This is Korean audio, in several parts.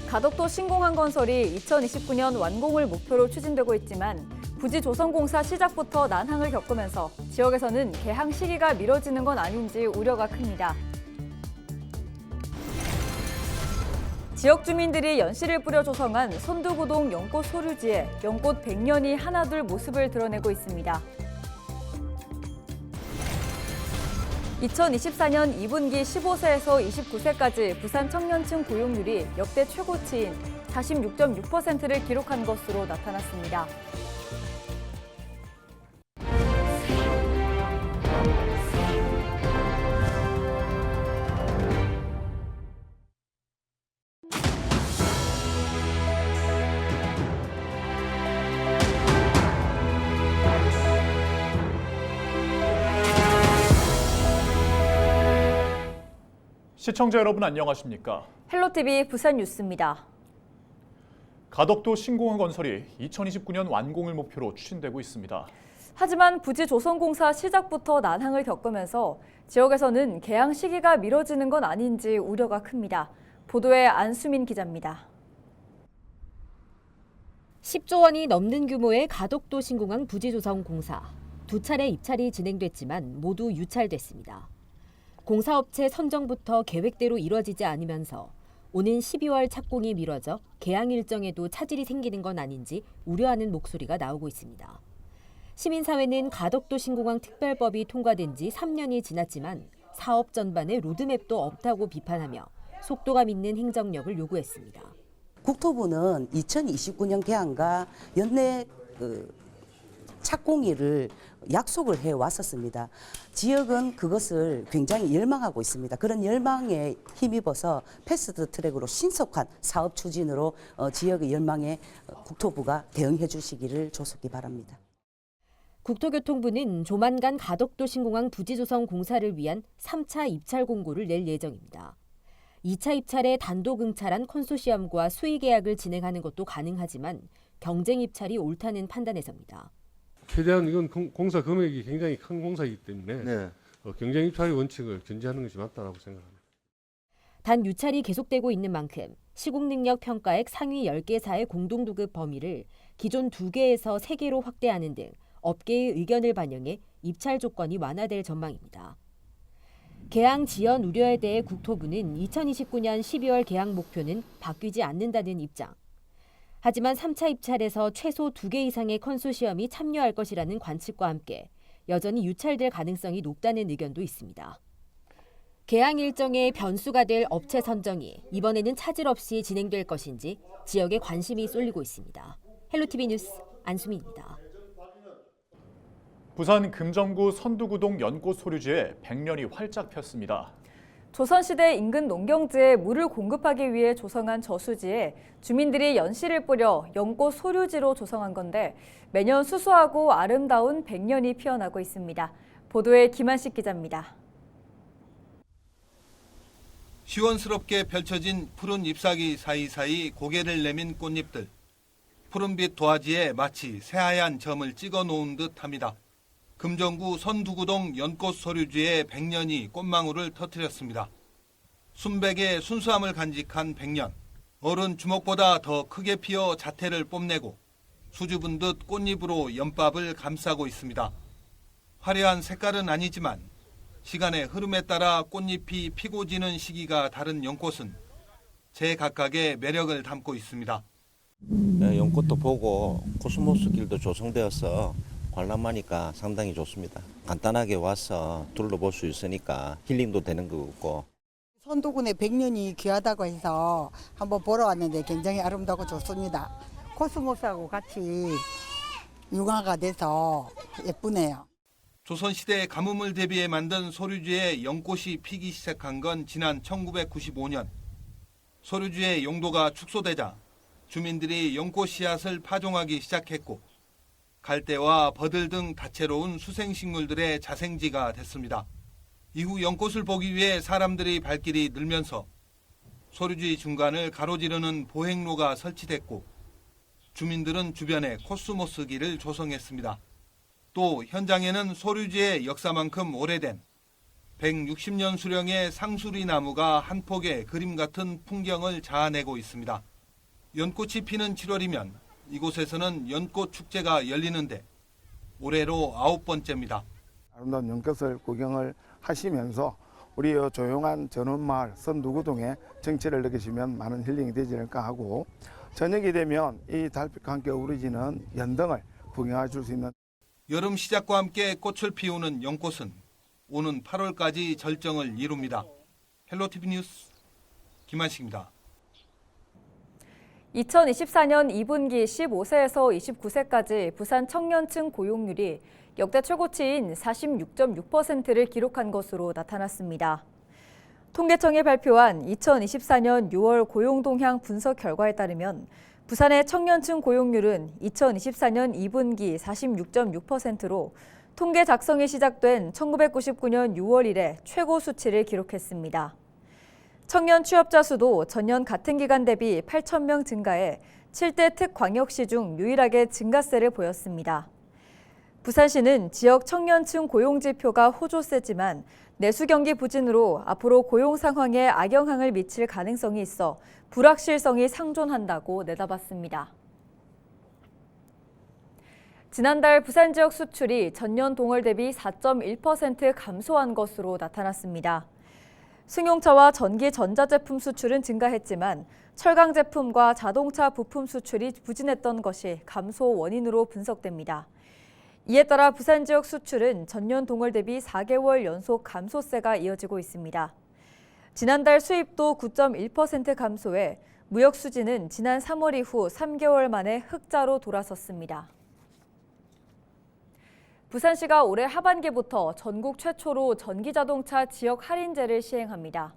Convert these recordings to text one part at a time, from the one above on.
가덕도 신공항건설이 2029년 완공을 목표로 추진되고 있지만 부지조성공사 시작부터 난항을 겪으면서 지역에서는 개항 시기가 미뤄지는 건 아닌지 우려가 큽니다. 지역 주민들이 연씨를 뿌려 조성한 선두구동 연꽃 소류지에 연꽃 100년이 하나둘 모습을 드러내고 있습니다. 2024년 2분기 15세에서 29세까지 부산 청년층 고용률이 역대 최고치인 46.6%를 기록한 것으로 나타났습니다. 시청자 여러분 안녕하십니까? 헬로티비 부산 뉴스입니다. 가덕도 신공항건설이 2029년 완공을 목표로 추진되고 있습니다. 하지만 부지조성공사 시작부터 난항을 겪으면서 지역에서는 개항 시기가 미뤄지는 건 아닌지 우려가 큽니다. 보도에 안수민 기자입니다. 10조 원이 넘는 규모의 가덕도 신공항 부지조성공사. 두 차례 입찰이 진행됐지만 모두 유찰됐습니다. 공사업체 선정부터 계획대로 이뤄지지 않으면서 오는 12월 착공이 미뤄져 개항 일정에도 차질이 생기는 건 아닌지 우려하는 목소리가 나오고 있습니다. 시민사회는 가덕도 신공항 특별법이 통과된 지 3년이 지났지만 사업 전반에 로드맵도 없다고 비판하며 속도감 있는 행정력을 요구했습니다. 국토부는 2029년 개항과 연내 착공일을 약속을 해왔었습니다. 지역은 그것을 굉장히 열망하고 있습니다. 그런 열망에 힘입어서 패스트 트랙으로 신속한 사업 추진으로 지역의 열망에 국토부가 대응해 주시기를 조속히 바랍니다. 국토교통부는 조만간 가덕도 신공항 부지조성 공사를 위한 3차 입찰 공고를 낼 예정입니다. 2차 입찰에 단독 응찰한 컨소시엄과 수의 계약을 진행하는 것도 가능하지만 경쟁 입찰이 옳다는 판단에서입니다. 최대한 이건 공사 금액이 굉장히 큰 공사이기 때문에 경쟁 입찰의 원칙을 견지하는 것이 맞다고 생각합니다. 단 유찰이 계속되고 있는 만큼 시공능력 평가액 상위 10개사의 공동도급 범위를 기존 2개에서 3개로 확대하는 등 업계의 의견을 반영해 입찰 조건이 완화될 전망입니다. 개항 지연 우려에 대해 국토부는 2029년 12월 개항 목표는 바뀌지 않는다는 입장. 하지만 3차 입찰에서 최소 2개 이상의 컨소시엄이 참여할 것이라는 관측과 함께 여전히 유찰될 가능성이 높다는 의견도 있습니다. 개항 일정에 변수가 될 업체 선정이 이번에는 차질 없이 진행될 것인지 지역에 관심이 쏠리고 있습니다. 헬로티비 뉴스 안수민입니다. 부산 금정구 선두구동 연꽃 소류지에 100년이 활짝 폈습니다. 조선시대 인근 농경지에 물을 공급하기 위해 조성한 저수지에 주민들이 연씨를 뿌려 연꽃 소류지로 조성한 건데 매년 수수하고 아름다운 100년이 피어나고 있습니다. 보도에 김한식 기자입니다. 시원스럽게 펼쳐진 푸른 잎사귀 사이사이 고개를 내민 꽃잎들. 푸른빛 도화지에 마치 새하얀 점을 찍어 놓은 듯합니다. 금정구 선두구동 연꽃 소류지의 100년이 꽃망울을 터뜨렸습니다. 순백의 순수함을 간직한 100년. 어른 주먹보다 더 크게 피어 자태를 뽐내고 수줍은 듯 꽃잎으로 연밥을 감싸고 있습니다. 화려한 색깔은 아니지만 시간의 흐름에 따라 꽃잎이 피고 지는 시기가 다른 연꽃은 제각각의 매력을 담고 있습니다. 연꽃도 보고 코스모스 길도 조성되어서 관람하니까 상당히 좋습니다. 간단하게 와서 둘러볼 수 있으니까 힐링도 되는 것 같고. 선두군의 100년이 귀하다고 해서 한번 보러 왔는데 굉장히 아름다고 좋습니다. 코스모스하고 같이 융화가 돼서 예쁘네요. 조선시대 가뭄을 대비해 만든 소류지에 연꽃이 피기 시작한 건 지난 1995년. 소류지의 용도가 축소되자 주민들이 연꽃 씨앗을 파종하기 시작했고 갈대와 버들 등 다채로운 수생식물들의 자생지가 됐습니다. 이후 연꽃을 보기 위해 사람들의 발길이 늘면서 소류지 중간을 가로지르는 보행로가 설치됐고 주민들은 주변에 코스모스 길을 조성했습니다. 또 현장에는 소류지의 역사만큼 오래된 160년 수령의 상수리 나무가 한 폭의 그림 같은 풍경을 자아내고 있습니다. 연꽃이 피는 7월이면 이곳에서는 연꽃 축제가 열리는데 올해로 9번째입니다. 아름다운 연꽃을 구경을 하시면서 우리 조용한 전원마을 선두구동의 정취를 느끼시면 많은 힐링이 되지 않을까 하고, 저녁이 되면 이 달빛과 함께 어우러지는 연등을 구경해 줄 수 있는 여름 시작과 함께 꽃을 피우는 연꽃은 오는 8월까지 절정을 이룹니다. 헬로티비 뉴스 김한식입니다. 2024년 2분기 15세에서 29세까지 부산 청년층 고용률이 역대 최고치인 46.6%를 기록한 것으로 나타났습니다. 통계청이 발표한 2024년 6월 고용 동향 분석 결과에 따르면 부산의 청년층 고용률은 2024년 2분기 46.6%로 통계 작성이 시작된 1999년 6월 이래 최고 수치를 기록했습니다. 청년 취업자 수도 전년 같은 기간 대비 8,000명 증가해 7대 특광역시 중 유일하게 증가세를 보였습니다. 부산시는 지역 청년층 고용 지표가 호조세지만 내수 경기 부진으로 앞으로 고용 상황에 악영향을 미칠 가능성이 있어 불확실성이 상존한다고 내다봤습니다. 지난달 부산 지역 수출이 전년 동월 대비 4.1% 감소한 것으로 나타났습니다. 승용차와 전기 전자제품 수출은 증가했지만 철강 제품과 자동차 부품 수출이 부진했던 것이 감소 원인으로 분석됩니다. 이에 따라 부산 지역 수출은 전년 동월 대비 4개월 연속 감소세가 이어지고 있습니다. 지난달 수입도 9.1% 감소해 무역 수지는 지난 3월 이후 3개월 만에 흑자로 돌아섰습니다. 부산시가 올해 하반기부터 전국 최초로 전기자동차 지역 할인제를 시행합니다.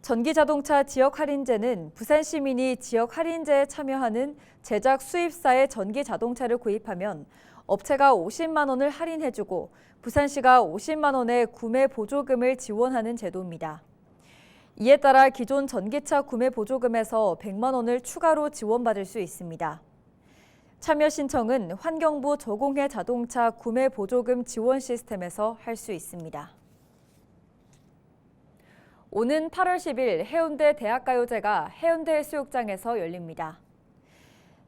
전기자동차 지역 할인제는 부산 시민이 지역 할인제에 참여하는 제작 수입사의 전기자동차를 구입하면 업체가 50만 원을 할인해주고 부산시가 50만 원의 구매 보조금을 지원하는 제도입니다. 이에 따라 기존 전기차 구매 보조금에서 100만 원을 추가로 지원받을 수 있습니다. 참여 신청은 환경부 저공해 자동차 구매 보조금 지원 시스템에서 할 수 있습니다. 오는 8월 10일 해운대 대학가요제가 해운대 해수욕장에서 열립니다.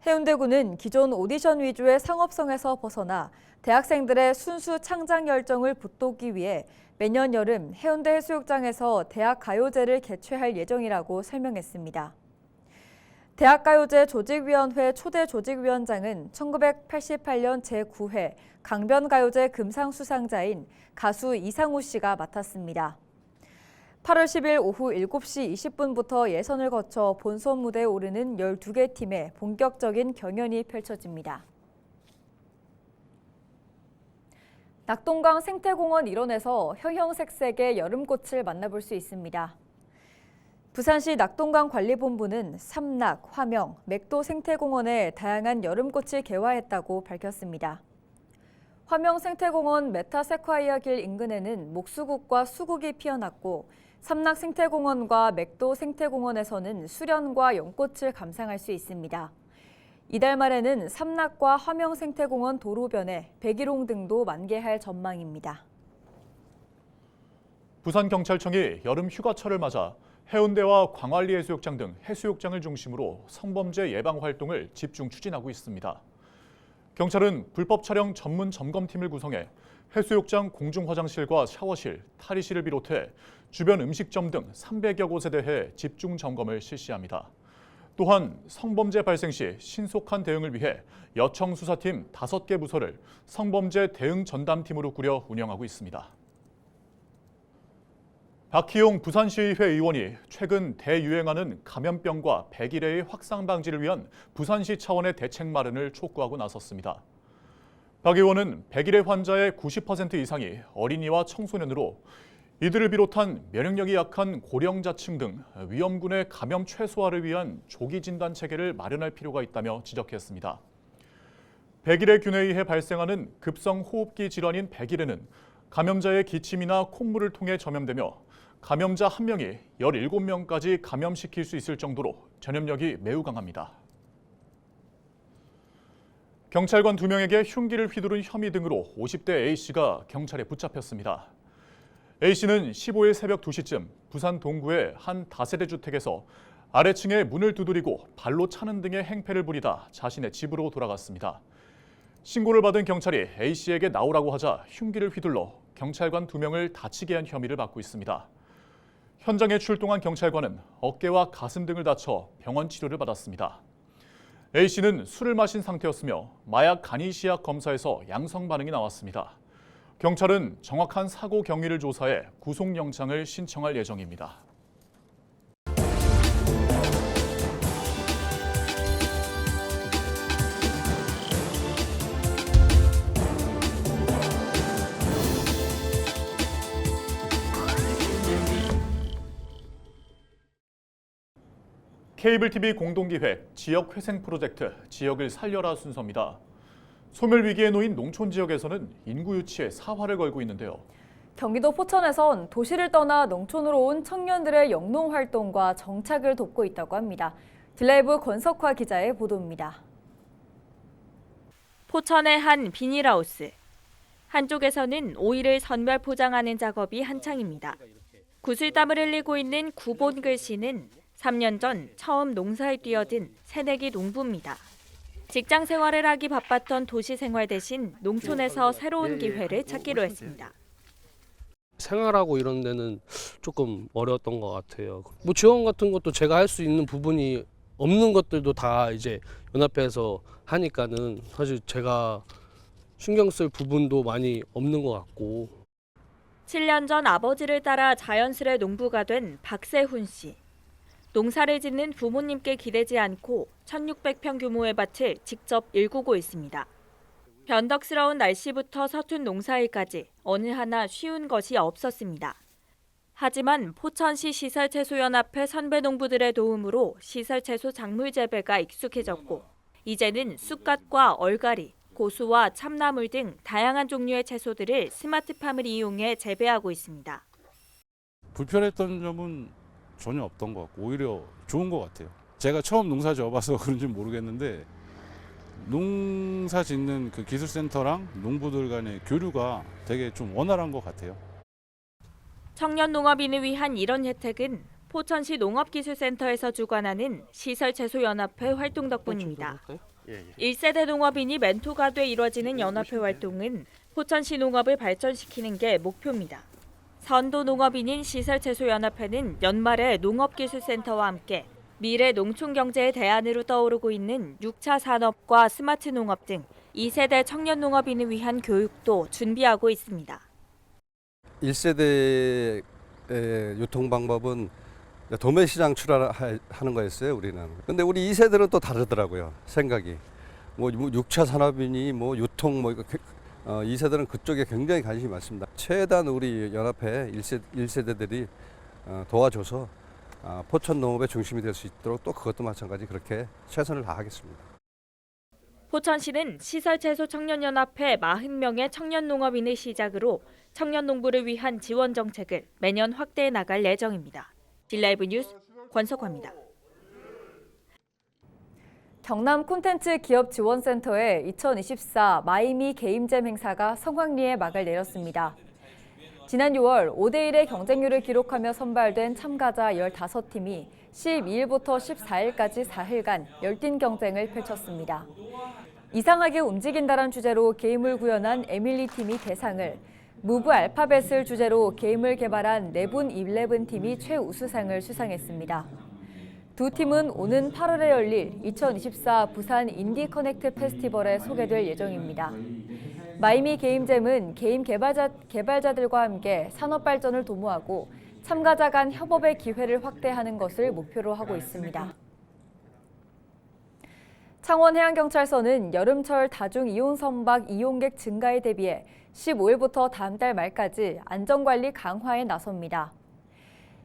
해운대구는 기존 오디션 위주의 상업성에서 벗어나 대학생들의 순수 창작 열정을 북돋기 위해 매년 여름 해운대 해수욕장에서 대학가요제를 개최할 예정이라고 설명했습니다. 대학가요제 조직위원회 초대 조직위원장은 1988년 제9회 강변가요제 금상수상자인 가수 이상우 씨가 맡았습니다. 8월 10일 오후 7시 20분부터 예선을 거쳐 본선 무대에 오르는 12개 팀의 본격적인 경연이 펼쳐집니다. 낙동강 생태공원 일원에서 형형색색의 여름꽃을 만나볼 수 있습니다. 부산시 낙동강 관리본부는 삼낙, 화명, 맥도 생태공원에 다양한 여름꽃을 개화했다고 밝혔습니다. 화명 생태공원 메타세콰이아 길 인근에는 목수국과 수국이 피어났고 삼낙 생태공원과 맥도 생태공원에서는 수련과 연꽃을 감상할 수 있습니다. 이달 말에는 삼낙과 화명 생태공원 도로변에 백일홍 등도 만개할 전망입니다. 부산경찰청이 여름 휴가철을 맞아 해운대와 광안리 해수욕장 등 해수욕장을 중심으로 성범죄 예방 활동을 집중 추진하고 있습니다. 경찰은 불법 촬영 전문 점검팀을 구성해 해수욕장 공중화장실과 샤워실, 탈의실을 비롯해 주변 음식점 등 300여 곳에 대해 집중 점검을 실시합니다. 또한 성범죄 발생 시 신속한 대응을 위해 여청 수사팀 5개 부서를 성범죄 대응 전담팀으로 꾸려 운영하고 있습니다. 박희용 부산시의회 의원이 최근 대유행하는 감염병과 백일해의 확산 방지를 위한 부산시 차원의 대책 마련을 촉구하고 나섰습니다. 박 의원은 백일해 환자의 90% 이상이 어린이와 청소년으로 이들을 비롯한 면역력이 약한 고령자층 등 위험군의 감염 최소화를 위한 조기 진단 체계를 마련할 필요가 있다며 지적했습니다. 백일해 균에 의해 발생하는 급성 호흡기 질환인 백일해는 감염자의 기침이나 콧물을 통해 전염되며 감염자 1명이 17명까지 감염시킬 수 있을 정도로 전염력이 매우 강합니다. 경찰관 2명에게 흉기를 휘두른 혐의 등으로 50대 A씨가 경찰에 붙잡혔습니다. A씨는 15일 새벽 2시쯤 부산 동구의 한 다세대 주택에서 아래층에 문을 두드리고 발로 차는 등의 행패를 부리다 자신의 집으로 돌아갔습니다. 신고를 받은 경찰이 A씨에게 나오라고 하자 흉기를 휘둘러 경찰관 2명을 다치게 한 혐의를 받고 있습니다. 현장에 출동한 경찰관은 어깨와 가슴 등을 다쳐 병원 치료를 받았습니다. A씨는 술을 마신 상태였으며 마약 간이시약 검사에서 양성 반응이 나왔습니다. 경찰은 정확한 사고 경위를 조사해 구속영장을 신청할 예정입니다. 케이블 TV 공동기획 지역회생 프로젝트 지역을 살려라 순서입니다. 소멸 위기에 놓인 농촌 지역에서는 인구 유치에 사활을 걸고 있는데요. 경기도 포천에선 도시를 떠나 농촌으로 온 청년들의 영농 활동과 정착을 돕고 있다고 합니다. 딜라이브 권석화 기자의 보도입니다. 포천의 한 비닐하우스. 한쪽에서는 오이를 선별 포장하는 작업이 한창입니다. 구슬땀을 흘리고 있는 구본글 씨는 3년 전 처음 농사에 뛰어든 새내기 농부입니다. 직장 생활을 하기 바빴던 도시 생활 대신 농촌에서 새로운 기회를 찾기로 했습니다. 생활하고 이런 데는 조금 어려웠던 것 같아요. 뭐 지원 같은 것도 제가 할 수 있는 부분이 없는 것들도 다 이제 연합회에서 하니까는 사실 제가 신경 쓸 부분도 많이 없는 것 같고. 7년 전 아버지를 따라 자연스레 농부가 된 박세훈 씨. 농사를 짓는 부모님께 기대지 않고 1,600평 규모의 밭을 직접 일구고 있습니다. 변덕스러운 날씨부터 서툰 농사일까지 어느 하나 쉬운 것이 없었습니다. 하지만 포천시 시설채소연합회 선배 농부들의 도움으로 시설채소 작물 재배가 익숙해졌고 이제는 쑥갓과 얼갈이, 고수와 참나물 등 다양한 종류의 채소들을 스마트팜을 이용해 재배하고 있습니다. 불편했던 점은 전혀 없던 것 같고 오히려 좋은 것 같아요. 제가 처음 농사 지어봐서 그런지 모르겠는데 농사 짓는 그 기술센터랑 농부들 간의 교류가 되게 좀 원활한 것 같아요. 청년 농업인을 위한 이런 혜택은 포천시 농업기술센터에서 주관하는 시설채소연합회 활동 덕분입니다. 1세대 농업인이 멘토가 돼 이뤄지는 연합회 활동은 포천시 농업을 발전시키는 게 목표입니다. 선도 농업인인 시설채소연합회는 연말에 농업기술센터와 함께 미래 농촌 경제의 대안으로 떠오르고 있는 6차 산업과 스마트 농업 등 2세대 청년 농업인을 위한 교육도 준비하고 있습니다. 1세대의 유통 방법은 도매시장 출하하는 거였어요, 우리는. 근데 우리 2세대는 또 다르더라고요, 생각이. 뭐 6차 산업이니 뭐 유통 뭐 2세대는 그쪽에 굉장히 관심이 많습니다. 최대한 우리 연합회 1세대들이 도와줘서 포천 농업의 중심이 될 수 있도록 또 그것도 마찬가지 그렇게 최선을 다하겠습니다. 포천시는 시설채소 청년연합회 40명의 청년 농업인을 시작으로 청년 농부를 위한 지원 정책을 매년 확대해 나갈 예정입니다. 딜라이브 뉴스 권석화입니다. 경남 콘텐츠 기업지원센터의 2024 마이미 게임잼 행사가 성황리에 막을 내렸습니다. 지난 6월 5대1의 경쟁률을 기록하며 선발된 참가자 15팀이 12일부터 14일까지 4일간 열띤 경쟁을 펼쳤습니다. 이상하게 움직인다란 주제로 게임을 구현한 에밀리 팀이 대상을, 무브 알파벳을 주제로 게임을 개발한 네분 11팀이 최우수상을 수상했습니다. 두 팀은 오는 8월에 열릴 2024 부산 인디 커넥트 페스티벌에 소개될 예정입니다. 마이미 게임잼은 게임 개발자들과 함께 산업 발전을 도모하고 참가자 간 협업의 기회를 확대하는 것을 목표로 하고 있습니다. 창원해양경찰서는 여름철 다중이용 선박 이용객 증가에 대비해 15일부터 다음 달 말까지 안전관리 강화에 나섭니다.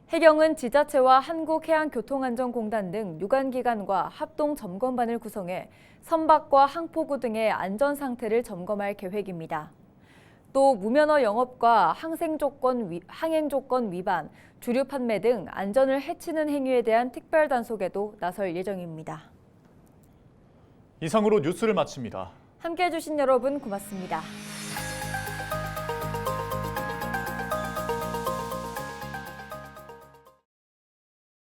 해경은 지자체와 한국해양교통안전공단 등 유관기관과 합동 점검반을 구성해 선박과 항포구 등의 안전 상태를 점검할 계획입니다. 또 무면허 영업과 항행 조건 위반, 주류 판매 등 안전을 해치는 행위에 대한 특별 단속에도 나설 예정입니다. 이상으로 뉴스를 마칩니다. 함께해 주신 여러분 고맙습니다.